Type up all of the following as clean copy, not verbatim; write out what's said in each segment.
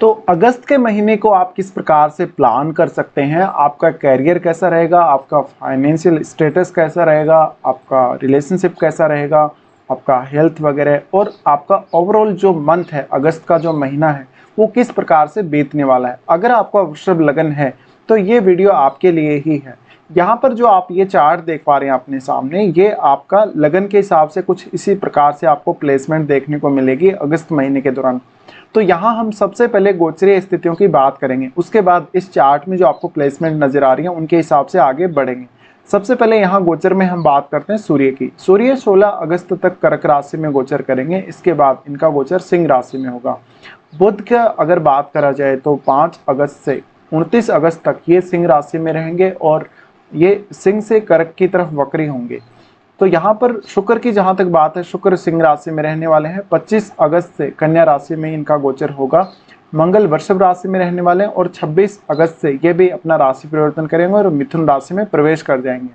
तो अगस्त के महीने को आप किस प्रकार से प्लान कर सकते हैं? आपका करियर कैसा रहेगा? आपका फाइनेंशियल स्टेटस कैसा रहेगा? आपका रिलेशनशिप कैसा रहेगा? आपका हेल्थ वगैरह और आपका ओवरऑल जो मंथ है, अगस्त का जो महीना है, वो किस प्रकार से बीतने वाला है? अगर आपका वृषभ लगन है, तो ये वीडियो आपके लिए ही है। यहाँ पर जो आप ये चार्ट देख पा रहे हैं अपने सामने, ये आपका लगन के हिसाब से कुछ इसी प्रकार से आपको प्लेसमेंट देखने को मिलेगी अगस्त महीने के दौरान। तो यहाँ हम सबसे पहले गोचरीय स्थितियों की बात करेंगे, उसके बाद इस चार्ट में जो आपको प्लेसमेंट नजर आ रही है उनके हिसाब से आगे बढ़ेंगे। सबसे पहले यहाँ गोचर में हम बात करते हैं सूर्य की। सूर्य 16 अगस्त तक कर्क राशि में गोचर करेंगे, इसके बाद इनका गोचर सिंह राशि में होगा। बुध का अगर बात करा जाए तो 5 अगस्त से 29 अगस्त तक ये सिंह राशि में रहेंगे और ये सिंह से कर्क की तरफ वक्री होंगे। तो यहाँ पर शुक्र की जहां तक बात है, शुक्र सिंह राशि में रहने वाले हैं। 25 अगस्त से कन्या राशि में इनका गोचर होगा। मंगल वृषभ राशि में रहने वाले हैं और 26 अगस्त से ये भी अपना राशि परिवर्तन करेंगे और मिथुन राशि में प्रवेश कर जाएंगे।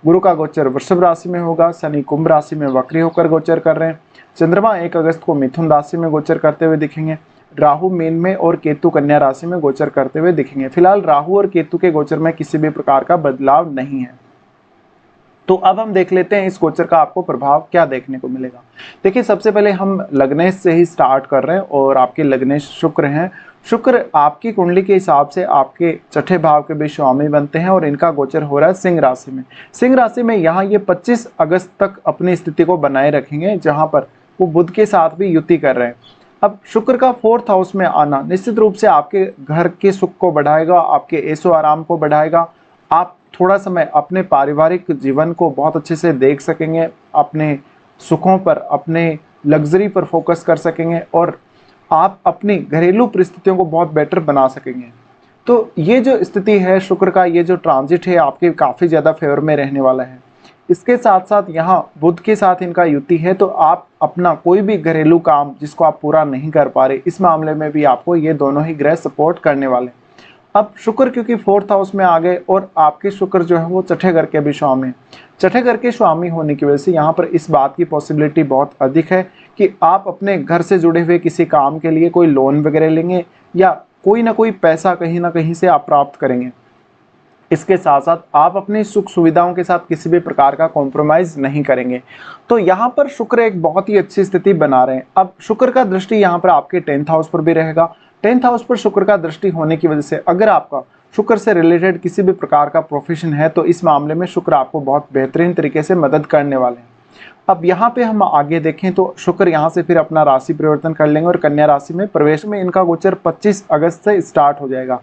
गुरु का गोचर वृषभ राशि में होगा। शनि कुंभ राशि में वक्री होकर गोचर कर रहे हैं। चंद्रमा 1 अगस्त को मिथुन राशि में गोचर करते हुए दिखेंगे। राहु मीन में और केतु कन्या राशि में गोचर करते हुए दिखेंगे। फिलहाल राहु और केतु के गोचर में किसी भी प्रकार का बदलाव नहीं है। तो अब हम देख लेते हैं इस गोचर का आपको प्रभाव क्या देखने को मिलेगा। देखिए, सबसे पहले हम लग्नेश से ही स्टार्ट कर रहे हैं और आपके लग्नेश शुक्र हैं। शुक्र आपकी कुंडली के हिसाब से आपके छठे भाव के भी स्वामी बनते हैं और इनका गोचर हो रहा है सिंह राशि में। सिंह राशि में यहाँ ये 25 अगस्त तक अपनी स्थिति को बनाए रखेंगे, जहां पर वो बुध के साथ भी युति कर रहे हैं। अब शुक्र का 4th हाउस में आना निश्चित रूप से आपके घर के सुख को बढ़ाएगा, आपके ऐशो आराम को बढ़ाएगा। आप थोड़ा समय अपने पारिवारिक जीवन को बहुत अच्छे से देख सकेंगे, अपने सुखों पर, अपने लग्जरी पर फोकस कर सकेंगे और आप अपनी घरेलू परिस्थितियों को बहुत बेटर बना सकेंगे। तो ये जो स्थिति है शुक्र का, ये जो ट्रांजिट है आपके काफ़ी ज़्यादा फेवर में रहने वाला है। इसके साथ साथ यहाँ बुध के साथ इनका युति है, तो आप अपना कोई भी घरेलू काम जिसको आप पूरा नहीं कर पा रहे, इस मामले में भी आपको ये दोनों ही ग्रह सपोर्ट करने वाले हैं। अब शुक्र क्योंकि 4th हाउस में आ गए और आपके शुक्र जो है वो छठे घर के भी स्वामी, छठे घर के स्वामी होने की वजह से यहाँ पर इस बात की पॉसिबिलिटी बहुत अधिक है कि आप अपने घर से जुड़े हुए किसी काम के लिए कोई लोन वगैरह लेंगे या कोई ना कोई पैसा कहीं ना कहीं से आप प्राप्त करेंगे। इसके साथ साथ आप अपनी सुख सुविधाओं के साथ किसी भी प्रकार का कॉम्प्रोमाइज नहीं करेंगे। तो यहाँ पर शुक्र एक बहुत ही अच्छी स्थिति बना रहे हैं। अब शुक्र का दृष्टि यहाँ पर आपके 10th हाउस पर भी रहेगा। 10th हाउस पर शुक्र का दृष्टि होने की वजह से अगर आपका शुक्र से रिलेटेड किसी भी प्रकार का प्रोफेशन है तो इस मामले में शुक्र आपको बहुत बेहतरीन तरीके से मदद करने वाले हैं। अब यहाँ पे हम आगे देखें तो शुक्र यहाँ से फिर अपना राशि परिवर्तन कर लेंगे और कन्या राशि में प्रवेश में इनका गोचर 25 अगस्त से स्टार्ट हो जाएगा।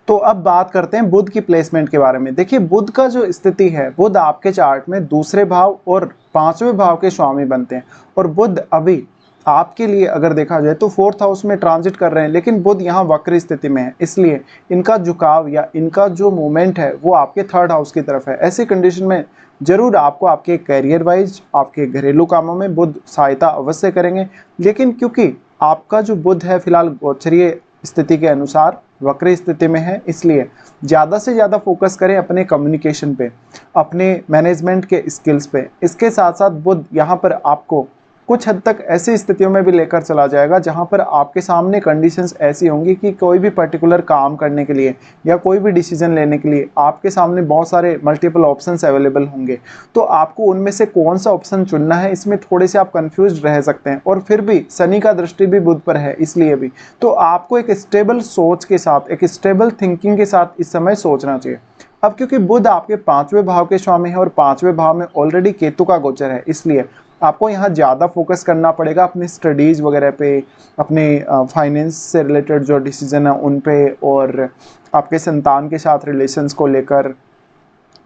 तो अब बात करते हैं बुध की प्लेसमेंट के बारे में। देखिए, बुध का जो स्थिति है, बुध आपके चार्ट में दूसरे भाव और 5वें भाव के स्वामी बनते हैं और बुध अभी आपके लिए अगर देखा जाए तो 4th हाउस में ट्रांजिट कर रहे हैं, लेकिन बुध यहाँ वक्र स्थिति में है, इसलिए इनका झुकाव या इनका जो मूवमेंट है वो आपके 3rd हाउस की तरफ है। ऐसी कंडीशन में जरूर आपको आपके करियर वाइज, आपके घरेलू कामों में बुध सहायता अवश्य करेंगे, लेकिन क्योंकि आपका जो बुध है फिलहाल गोचरीय स्थिति के अनुसार वक्र स्थिति में है, इसलिए ज़्यादा से ज़्यादा फोकस करें अपने कम्युनिकेशन पे, अपने मैनेजमेंट के स्किल्स पे। इसके साथ साथ बुध यहाँ पर आपको कुछ हद तक ऐसी स्थितियों में भी लेकर चला जाएगा जहां पर आपके सामने कंडीशंस ऐसी होंगी कि कोई भी पर्टिकुलर काम करने के लिए या कोई भी डिसीजन लेने के लिए आपके सामने बहुत सारे मल्टीपल ऑप्शंस अवेलेबल होंगे। तो आपको उनमें से कौन सा ऑप्शन चुनना है, इसमें थोड़े से आप कंफ्यूज रह सकते हैं। और फिर भी शनि का दृष्टि भी बुध पर है, इसलिए भी तो आपको एक स्टेबल सोच के साथ, एक स्टेबल थिंकिंग के साथ इस समय सोचना चाहिए। अब क्योंकि बुध आपके 5वें भाव के स्वामी है और 5वें भाव में ऑलरेडी केतु का गोचर है, इसलिए आपको यहाँ ज़्यादा फोकस करना पड़ेगा अपनी स्टडीज़ वगैरह पे, अपने फाइनेंस से रिलेटेड जो डिसीजन है उन पे और आपके संतान के साथ रिलेशंस को लेकर।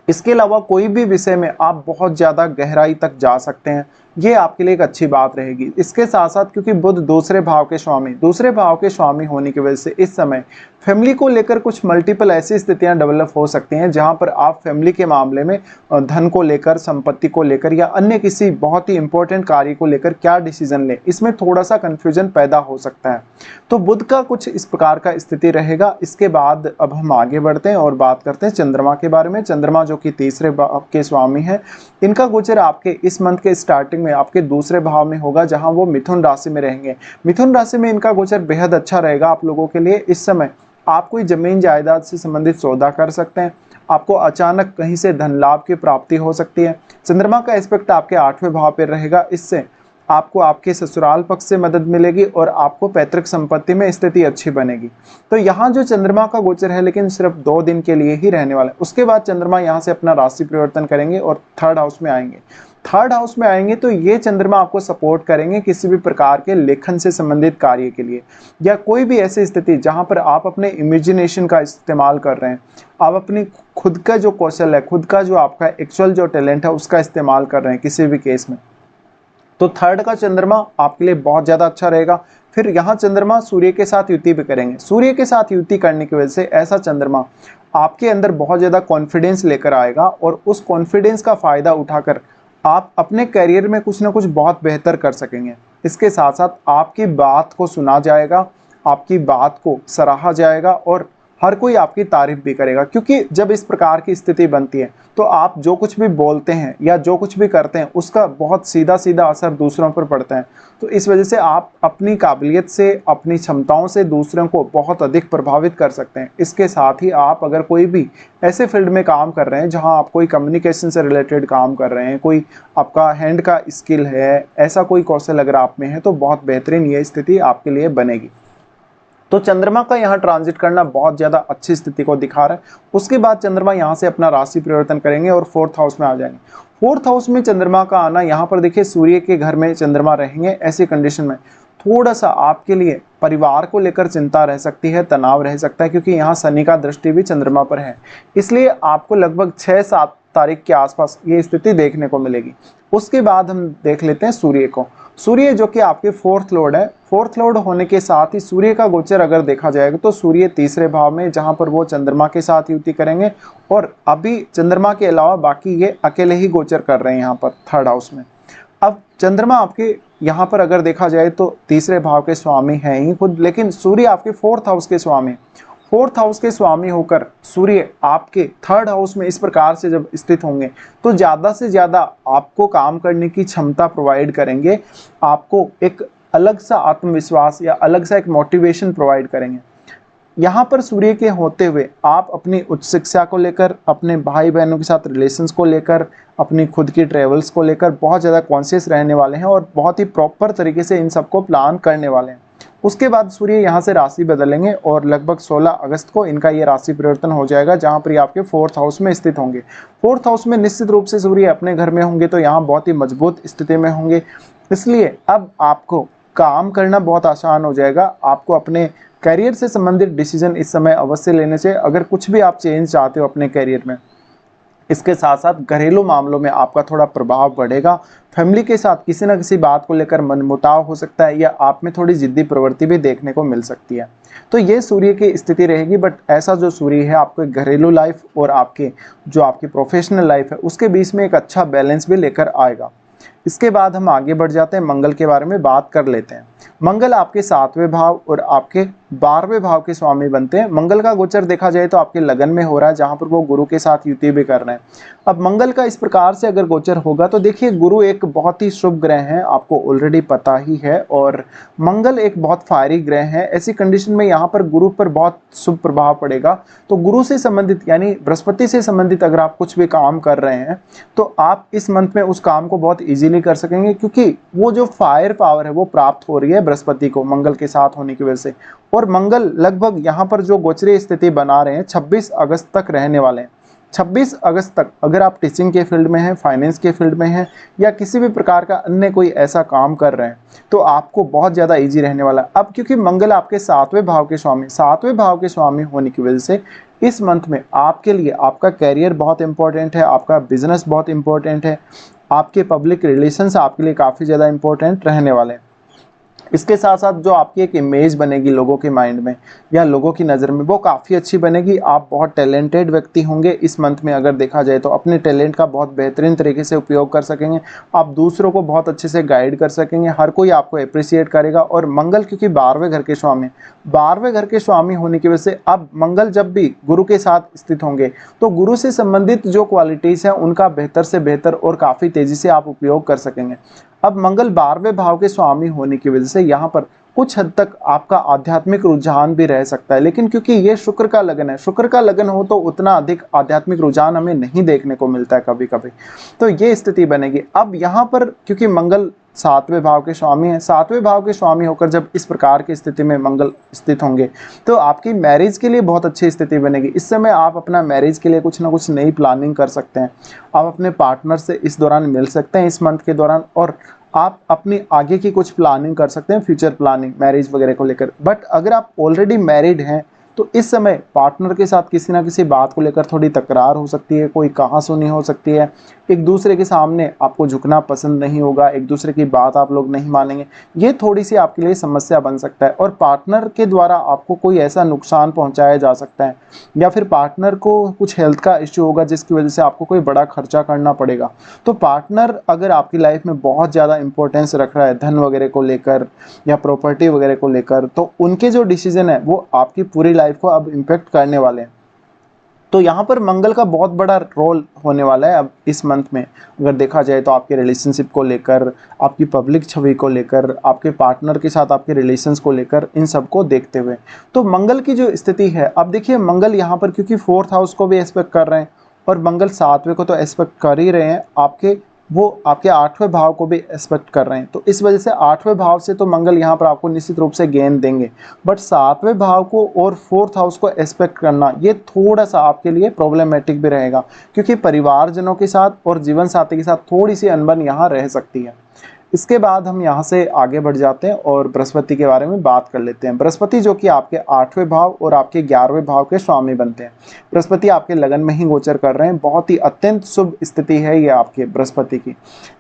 इसके अलावा कोई भी विषय में आप बहुत ज़्यादा गहराई तक जा सकते हैं, ये आपके लिए एक अच्छी बात रहेगी। इसके साथ साथ क्योंकि बुध दूसरे भाव के स्वामी होने की वजह से इस समय फैमिली को लेकर कुछ मल्टीपल ऐसी स्थितियां डेवलप हो सकती हैं जहां पर आप फैमिली के मामले में धन को लेकर, संपत्ति को लेकर या अन्य किसी बहुत ही इंपॉर्टेंट कार्य को लेकर क्या डिसीजन लें, इसमें थोड़ा सा कंफ्यूजन पैदा हो सकता है। तो बुध का कुछ इस प्रकार का स्थिति रहेगा। इसके बाद अब हम आगे बढ़ते हैं और बात करते हैं चंद्रमा के बारे में। चंद्रमा जो कि तीसरे भाव के स्वामी है, इनका गोचर आपके इस मंथ के स्टार्टिंग में आपके दूसरे भाव में होगा, जहां वो मिथुन राशि में रहेंगे। मिथुन राशि में इनका गोचर बेहद अच्छा रहेगा आप लोगों के लिए। इस समय आप कोई जमीन जायदाद से संबंधित सौदा कर सकते हैं। आपको अचानक कहीं से धन लाभ की प्राप्ति हो सकती है। चंद्रमा का एस्पेक्ट आपके 8वें भाव पे रहेगा। इससे आपको आपके ससुराल पक्ष से मदद मिलेगी और आपको पैतृक संपत्ति में स्थिति अच्छी बनेगी। तो यहाँ जो चंद्रमा का गोचर है, लेकिन सिर्फ 2 दिन के लिए ही रहने वाला है। उसके बाद चंद्रमा यहाँ से अपना राशि परिवर्तन करेंगे और 3rd हाउस में आएंगे। 3rd हाउस में आएंगे तो ये चंद्रमा आपको सपोर्ट करेंगे किसी भी प्रकार के लेखन से संबंधित कार्य के लिए, या कोई भी ऐसी स्थिति जहां पर आप अपने इमेजिनेशन का इस्तेमाल कर रहे हैं, आप अपनी खुद का जो कौशल है, खुद का जो आपका एक्चुअल जो टैलेंट है उसका इस्तेमाल कर रहे हैं किसी भी केस में, तो 3rd का चंद्रमा आपके लिए बहुत ज़्यादा अच्छा रहेगा। फिर यहाँ चंद्रमा सूर्य के साथ युति भी करेंगे। सूर्य के साथ युति करने की वजह से ऐसा चंद्रमा आपके अंदर बहुत ज़्यादा कॉन्फिडेंस लेकर आएगा और उस कॉन्फिडेंस का फ़ायदा उठाकर आप अपने करियर में कुछ ना कुछ बहुत बेहतर कर सकेंगे। इसके साथ साथ आपकी बात को सुना जाएगा, आपकी बात को सराहा जाएगा और हर कोई आपकी तारीफ भी करेगा, क्योंकि जब इस प्रकार की स्थिति बनती है तो आप जो कुछ भी बोलते हैं या जो कुछ भी करते हैं उसका बहुत सीधा सीधा असर दूसरों पर पड़ता है। तो इस वजह से आप अपनी काबिलियत से, अपनी क्षमताओं से दूसरों को बहुत अधिक प्रभावित कर सकते हैं। इसके साथ ही आप अगर कोई भी ऐसे फील्ड में काम कर रहे हैं जहां आप कोई कम्युनिकेशन से रिलेटेड काम कर रहे हैं, कोई आपका हैंड का स्किल है, ऐसा कोई कौशल अगर आप में है, तो बहुत बेहतरीन ये स्थिति आपके लिए बनेगी। तो चंद्रमा का यहाँ ट्रांजिट करना बहुत ज़्यादा अच्छी स्थिति को दिखा रहा है। उसके बाद चंद्रमा यहाँ से अपना राशि परिवर्तन करेंगे और 4th हाउस में आ जाएंगे। 4th हाउस में चंद्रमा का आना, यहाँ पर देखिए सूर्य के घर में चंद्रमा रहेंगे। ऐसी कंडीशन में थोड़ा सा आपके लिए परिवार को लेकर चिंता रह सकती है, तनाव रह सकता है, क्योंकि यहाँ शनि का दृष्टि भी चंद्रमा पर है। इसलिए आपको लगभग 6-7 तारीख के आसपास ये स्थिति देखने को मिलेगी। उसके बाद हम देख लेते हैं सूर्य को। सूर्य जो कि आपके 4th लॉर्ड है, 4th लॉर्ड होने के साथ ही सूर्य का गोचर अगर देखा जाएगा तो सूर्य 3रे भाव में, जहां पर वो चंद्रमा के साथ युति करेंगे। और अभी चंद्रमा के अलावा बाकी ये अकेले ही गोचर कर रहे हैं यहाँ पर 3rd हाउस में। अब चंद्रमा आपके यहाँ पर अगर देखा जाए तो 3रे भाव के स्वामी हैं ही खुद, लेकिन सूर्य आपके 4th हाउस के स्वामी, 4th हाउस के स्वामी होकर सूर्य आपके 3rd हाउस में इस प्रकार से जब स्थित होंगे तो ज़्यादा से ज़्यादा आपको काम करने की क्षमता प्रोवाइड करेंगे। आपको एक अलग सा आत्मविश्वास या अलग सा एक मोटिवेशन प्रोवाइड करेंगे। यहाँ पर सूर्य के होते हुए आप अपनी उच्च शिक्षा को लेकर, अपने भाई बहनों के साथ रिलेशंस को लेकर, अपनी खुद की ट्रेवल्स को लेकर बहुत ज़्यादा कॉन्शियस रहने वाले हैं और बहुत ही प्रॉपर तरीके से इन सबको प्लान करने वाले हैं। उसके बाद सूर्य यहाँ से राशि बदलेंगे और लगभग 16 अगस्त को इनका ये राशि परिवर्तन हो जाएगा, जहाँ पर ये आपके 4th हाउस में स्थित होंगे। 4th हाउस में निश्चित रूप से सूर्य अपने घर में होंगे तो यहाँ बहुत ही मजबूत स्थिति में होंगे। इसलिए अब आपको काम करना बहुत आसान हो जाएगा। आपको अपने करियर से संबंधित डिसीजन इस समय अवश्य लेने चाहिए, अगर कुछ भी आप चेंज चाहते हो अपने करियर में। इसके साथ साथ घरेलू मामलों में आपका थोड़ा प्रभाव बढ़ेगा। फैमिली के साथ किसी न किसी बात को लेकर मनमुटाव हो सकता है या आप में थोड़ी जिद्दी प्रवृत्ति भी देखने को मिल सकती है। तो ये सूर्य की स्थिति रहेगी। बट ऐसा जो सूर्य है आपको घरेलू लाइफ और आपकी प्रोफेशनल लाइफ है उसके बीच में एक अच्छा बैलेंस भी लेकर आएगा। इसके बाद हम आगे बढ़ जाते हैं, मंगल के बारे में बात कर लेते हैं। मंगल आपके 7वें भाव और आपके 12वें भाव के स्वामी बनते हैं। मंगल का गोचर देखा जाए तो आपके लगन में हो रहा है, जहां पर वो गुरु के साथ युति भी कर रहे हैं। अब मंगल का इस प्रकार से अगर गोचर होगा तो देखिए गुरु एक बहुत ही शुभ ग्रह है, आपको ऑलरेडी पता ही है, और मंगल एक बहुत फायरी ग्रह है। ऐसी कंडीशन में यहाँ पर गुरु पर बहुत शुभ प्रभाव पड़ेगा। तो गुरु से संबंधित यानी बृहस्पति से संबंधित अगर आप कुछ भी काम कर रहे हैं तो आप इस मंथ में उस काम को बहुत इजीली कर सकेंगे, क्योंकि वो जो फायर पावर है वो प्राप्त हो रही है बृहस्पति को मंगल के साथ होने की वजह से। और मंगल लगभग यहाँ पर जो गोचरीय स्थिति बना रहे हैं 26 अगस्त तक रहने वाले हैं। 26 अगस्त तक अगर आप टीचिंग के फील्ड में हैं, फाइनेंस के फील्ड में हैं या किसी भी प्रकार का अन्य कोई ऐसा काम कर रहे हैं तो आपको बहुत ज़्यादा इजी रहने वाला है। अब क्योंकि मंगल आपके 7वें भाव के स्वामी होने की वजह से इस मंथ में आपके लिए आपका कैरियर बहुत इंपॉर्टेंट है, आपका बिजनेस बहुत इंपॉर्टेंट है, आपके पब्लिक रिलेशंस आपके लिए काफ़ी ज़्यादा इंपॉर्टेंट रहने वाले हैं। इसके साथ साथ जो आपकी एक इमेज बनेगी लोगों के माइंड में या लोगों की नज़र में वो काफ़ी अच्छी बनेगी। आप बहुत टैलेंटेड व्यक्ति होंगे इस मंथ में, अगर देखा जाए तो अपने टैलेंट का बहुत बेहतरीन तरीके से उपयोग कर सकेंगे। आप दूसरों को बहुत अच्छे से गाइड कर सकेंगे, हर कोई आपको अप्रिशिएट करेगा। और मंगल क्योंकि 12वें घर के स्वामी, 12वें घर के स्वामी होने की वजह से अब मंगल जब भी गुरु के साथ स्थित होंगे तो गुरु से संबंधित जो क्वालिटीज़ हैं उनका बेहतर से बेहतर और काफ़ी तेज़ी से आप उपयोग कर सकेंगे। अब मंगल 12वें भाव के स्वामी होने की वजह से यहाँ पर कुछ हद तक आपका आध्यात्मिक रुझान भी रह सकता है, लेकिन क्योंकि ये शुक्र का लगन है, शुक्र का लगन हो तो उतना अधिक आध्यात्मिक रुझान हमें नहीं देखने को मिलता है कभी कभी, तो ये स्थिति बनेगी। अब यहाँ पर क्योंकि मंगल 7वें भाव के स्वामी है, 7वें भाव के स्वामी होकर जब इस प्रकार की स्थिति में मंगल स्थित होंगे तो आपकी मैरिज के लिए बहुत अच्छी स्थिति बनेगी। इस समय आप अपना मैरिज के लिए कुछ ना कुछ नई प्लानिंग कर सकते हैं, आप अपने पार्टनर से इस दौरान मिल सकते हैं इस मंथ के दौरान, और आप अपनी आगे की कुछ प्लानिंग कर सकते हैं, फ्यूचर प्लानिंग मैरिज वगैरह को लेकर। बट अगर आप ऑलरेडी मैरिड हैं तो इस समय पार्टनर के साथ किसी ना किसी बात को लेकर थोड़ी तकरार हो सकती है, कोई कहासुनी हो सकती है, एक दूसरे के सामने आपको झुकना पसंद नहीं होगा, एक दूसरे की बात आप लोग नहीं मानेंगे, ये थोड़ी सी आपके लिए समस्या बन सकता है। और पार्टनर के द्वारा आपको कोई ऐसा नुकसान पहुंचाया जा सकता है, या फिर पार्टनर को कुछ हेल्थ का इश्यू होगा जिसकी वजह से आपको कोई बड़ा खर्चा करना पड़ेगा। तो पार्टनर अगर आपकी लाइफ में बहुत ज़्यादा इंपॉर्टेंस रख रहा है धन वगैरह को लेकर या प्रॉपर्टी वगैरह को लेकर, तो उनके जो डिसीजन है वो आपकी पूरी लाइफ को अब इम्पेक्ट करने वाले हैं। तो यहाँ पर मंगल का बहुत बड़ा रोल होने वाला है अब इस मंथ में, अगर देखा जाए तो आपके रिलेशनशिप को लेकर, आपकी पब्लिक छवि को लेकर, आपके पार्टनर के साथ आपके रिलेशंस को लेकर, इन सब को देखते हुए तो मंगल की जो स्थिति है, अब देखिए मंगल यहाँ पर क्योंकि 4th हाउस को भी एस्पेक्ट कर रहे हैं और मंगल 7वें को तो एस्पेक्ट कर ही रहे हैं, वो आपके 8वें भाव को भी एस्पेक्ट कर रहे हैं, तो इस वजह से 8वें भाव से तो मंगल यहाँ पर आपको निश्चित रूप से गेन देंगे। बट 7वें भाव को और 4th हाउस को एस्पेक्ट करना ये थोड़ा सा आपके लिए प्रॉब्लमेटिक भी रहेगा, क्योंकि परिवारजनों के साथ और जीवन साथी के साथ थोड़ी सी अनबन यहाँ रह सकती है। इसके बाद हम यहाँ से आगे बढ़ जाते हैं और बृहस्पति के बारे में बात कर लेते हैं। बृहस्पति जो कि आपके 8वें भाव और आपके 11वें भाव के स्वामी बनते हैं। बृहस्पति आपके लगन में ही गोचर कर रहे हैं, बहुत ही अत्यंत शुभ स्थिति है ये आपके बृहस्पति की।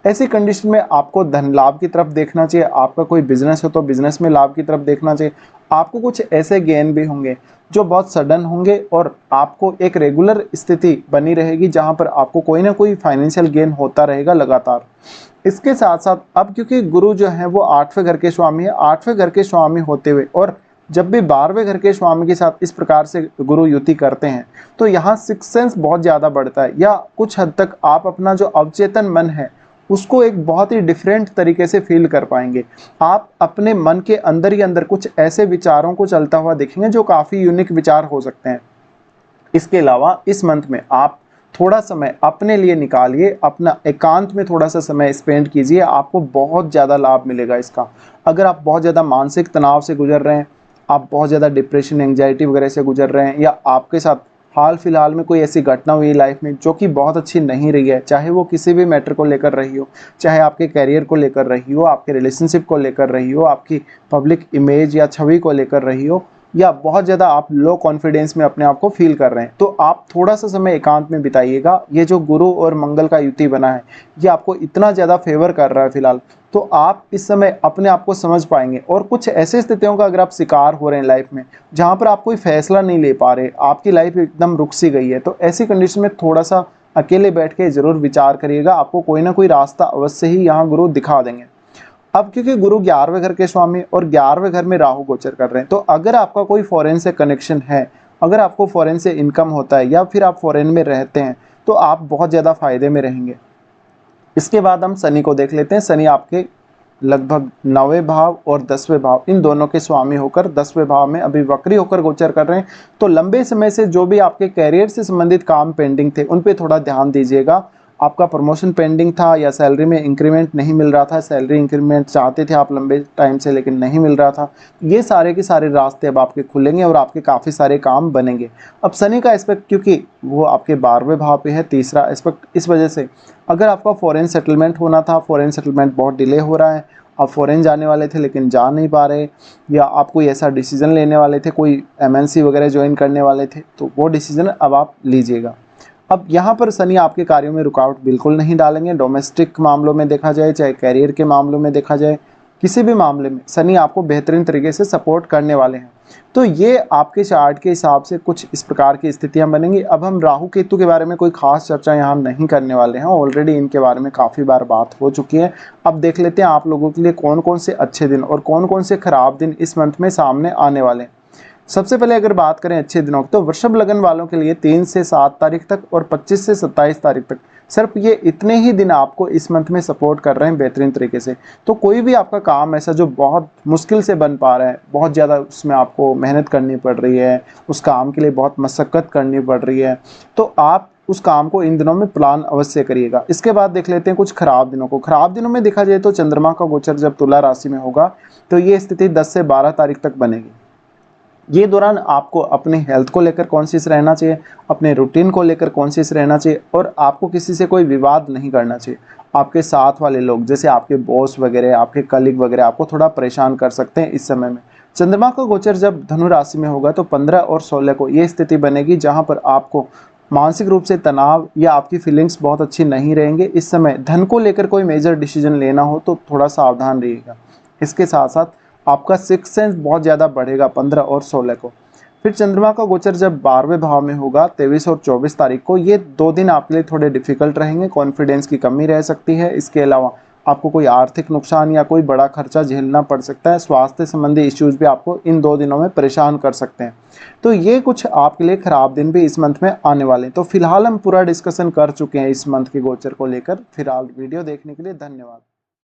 ऐसी कंडीशन में आपको धन लाभ की तरफ देखना चाहिए, आपका कोई बिजनेस हो तो बिजनेस में लाभ की तरफ देखना चाहिए। आपको कुछ ऐसे गेन भी होंगे जो बहुत सडन होंगे और आपको एक रेगुलर स्थिति बनी रहेगी जहां पर आपको कोई ना कोई फाइनेंशियल गेन होता रहेगा लगातार। इसके साथ साथ अब क्योंकि गुरु जो है वो 8वें घर के स्वामी है, 8वें घर के स्वामी होते हुए और जब भी 12वें घर के स्वामी के साथ इस प्रकार से गुरु युति करते हैं तो यहाँ सिक्स सेंस बहुत ज़्यादा बढ़ता है, या कुछ हद तक आप अपना जो अवचेतन मन है उसको एक बहुत ही डिफरेंट तरीके से फील कर पाएंगे। आप अपने मन के अंदर ही अंदर कुछ ऐसे विचारों को चलता हुआ देखेंगे जो काफ़ी यूनिक विचार हो सकते हैं। इसके अलावा इस मंथ में आप थोड़ा समय अपने लिए निकालिए, अपना एकांत में थोड़ा सा समय स्पेंड कीजिए, आपको बहुत ज़्यादा लाभ मिलेगा इसका। अगर आप बहुत ज़्यादा मानसिक तनाव से गुजर रहे हैं, आप बहुत ज़्यादा डिप्रेशन एंग्जाइटी वगैरह से गुजर रहे हैं, या आपके साथ हाल फिलहाल में कोई ऐसी घटना हुई लाइफ में जो कि बहुत अच्छी नहीं रही है, चाहे वो किसी भी मैटर को लेकर रही हो, चाहे आपके करियर को लेकर रही हो, आपके रिलेशनशिप को लेकर रही हो, आपकी पब्लिक इमेज या छवि को लेकर रही हो, या बहुत ज़्यादा आप लो कॉन्फिडेंस में अपने आप को फील कर रहे हैं, तो आप थोड़ा सा समय एकांत में बिताइएगा। ये जो गुरु और मंगल का युति बना है ये आपको इतना ज़्यादा फेवर कर रहा है फिलहाल, तो आप इस समय अपने आप को समझ पाएंगे। और कुछ ऐसे स्थितियों का अगर आप शिकार हो रहे हैं लाइफ में जहाँ पर आप कोई फैसला नहीं ले पा रहे, आपकी लाइफ एकदम रुक सी गई है, तो ऐसी कंडीशन में थोड़ा सा अकेले बैठ के ज़रूर विचार करिएगा, आपको कोई ना कोई रास्ता अवश्य ही यहाँ गुरु दिखा देंगे। अब क्योंकि गुरु 11वें घर के स्वामी और 11वें घर में राहु गोचर कर रहे हैं, तो अगर आपका कोई फॉरेन से कनेक्शन है, अगर आपको फॉरेन से इनकम होता है या फिर आप फॉरेन में रहते हैं तो आप बहुत ज़्यादा फायदे में रहेंगे। इसके बाद हम शनि को देख लेते हैं। शनि आपके लगभग 9वें भाव और 10वें भाव इन दोनों के स्वामी होकर 10वें भाव में अभी वक्री होकर गोचर कर रहे हैं। तो लंबे समय से जो भी आपके कैरियर से संबंधित काम पेंडिंग थे उन पे थोड़ा ध्यान दीजिएगा। आपका प्रमोशन पेंडिंग था या सैलरी में इंक्रीमेंट नहीं मिल रहा था, सैलरी इंक्रीमेंट चाहते थे आप लंबे टाइम से लेकिन नहीं मिल रहा था, ये सारे के सारे रास्ते अब आपके खुलेंगे और आपके काफ़ी सारे काम बनेंगे। अब शनि का एस्पेक्ट क्योंकि वो आपके 12वें भाव पे है, तीसरा एस्पेक्ट, इस वजह से अगर आपका फॉरेन सेटलमेंट होना था, फॉरेन सेटलमेंट बहुत डिले हो रहा है, आप फॉरेन जाने वाले थे लेकिन जा नहीं पा रहे, या आप कोई ऐसा डिसीजन लेने वाले थे, कोई MNC वगैरह ज्वाइन करने वाले थे, तो वो डिसीजन अब आप लीजिएगा। अब यहाँ पर शनि आपके कार्यों में रुकावट बिल्कुल नहीं डालेंगे। डोमेस्टिक मामलों में देखा जाए, चाहे कैरियर के मामलों में देखा जाए, किसी भी मामले में शनि आपको बेहतरीन तरीके से सपोर्ट करने वाले हैं। तो ये आपके चार्ट के हिसाब से कुछ इस प्रकार की स्थितियां बनेंगी। अब हम राहु केतु के बारे में कोई खास चर्चा यहाँ नहीं करने वाले हैं, ऑलरेडी इनके बारे में काफ़ी बार बात हो चुकी है। अब देख लेते हैं आप लोगों के लिए कौन कौन से अच्छे दिन और कौन कौन से खराब दिन इस मंथ में सामने आने वाले हैं। सबसे पहले अगर बात करें अच्छे दिनों की, तो वृषभ लगन वालों के लिए 3 से 7 तारीख तक और 25 से 27 तारीख तक सिर्फ ये इतने ही दिन आपको इस मंथ में सपोर्ट कर रहे हैं बेहतरीन तरीके से। तो कोई भी आपका काम ऐसा जो बहुत मुश्किल से बन पा रहा है, बहुत ज़्यादा उसमें आपको मेहनत करनी पड़ रही है, उस काम के लिए बहुत मशक्क़त करनी पड़ रही है, तो आप उस काम को इन दिनों में प्लान अवश्य करिएगा। इसके बाद देख लेते हैं कुछ खराब दिनों को। खराब दिनों में देखा जाए तो चंद्रमा का गोचर जब तुला राशि में होगा तो ये स्थिति 10 से 12 तारीख तक बनेगी। ये दौरान आपको अपने हेल्थ को लेकर कॉन्शियस रहना चाहिए, अपने रूटीन को लेकर कॉन्शियस रहना चाहिए और आपको किसी से कोई विवाद नहीं करना चाहिए। आपके साथ वाले लोग जैसे आपके बॉस वगैरह, आपके कलीग वगैरह आपको थोड़ा परेशान कर सकते हैं इस समय में। चंद्रमा का गोचर जब धनु राशि में होगा तो 15 और 16 को ये स्थिति बनेगी जहाँ पर आपको मानसिक रूप से तनाव या आपकी फीलिंग्स बहुत अच्छी नहीं रहेंगे। इस समय धन को लेकर कोई मेजर डिसीजन लेना हो तो थोड़ा सावधान रहिएगा। इसके साथ साथ आपका सिक्स सेंस बहुत ज़्यादा बढ़ेगा 15 और 16 को। फिर चंद्रमा का गोचर जब 12वें भाव में होगा 23 और 24 तारीख को, ये 2 दिन आपके लिए थोड़े डिफिकल्ट रहेंगे, कॉन्फिडेंस की कमी रह सकती है। इसके अलावा आपको कोई आर्थिक नुकसान या कोई बड़ा खर्चा झेलना पड़ सकता है। स्वास्थ्य संबंधी इश्यूज भी आपको इन 2 दिनों में परेशान कर सकते हैं। तो ये कुछ आपके लिए खराब दिन भी इस मंथ में आने वाले हैं। तो फिलहाल हम पूरा डिस्कशन कर चुके हैं इस मंथ के गोचर को लेकर। फिलहाल वीडियो देखने के लिए धन्यवाद।